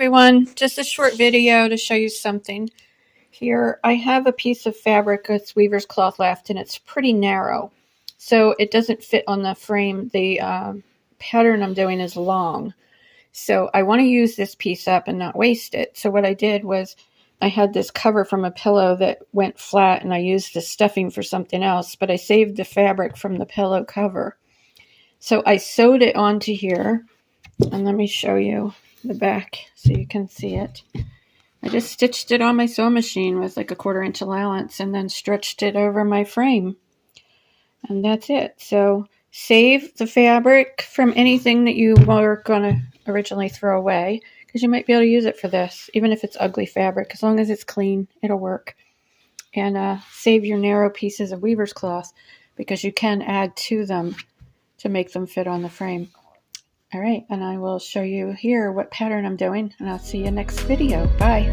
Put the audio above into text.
Everyone, just a short video to show you something. Here I have a piece of fabric with weaver's cloth left, and it's pretty narrow, so it doesn't fit on the frame. The pattern I'm doing is long, so I want to use this piece up and not waste it. So what I did was I had this cover from a pillow that went flat, and I used the stuffing for something else, but I saved the fabric from the pillow cover. So I sewed it onto here, and let me show you the back so you can see it. I just stitched it on my sewing machine with like a 1/4 inch allowance and then stretched it over my frame. And that's it. So save the fabric from anything that you were going to originally throw away, because you might be able to use it for this, even if it's ugly fabric. As long as it's clean, it'll work. And save your narrow pieces of weaver's cloth, because you can add to them to make them fit on the frame. All right, and I will show you here what pattern I'm doing, and I'll see you next video. Bye.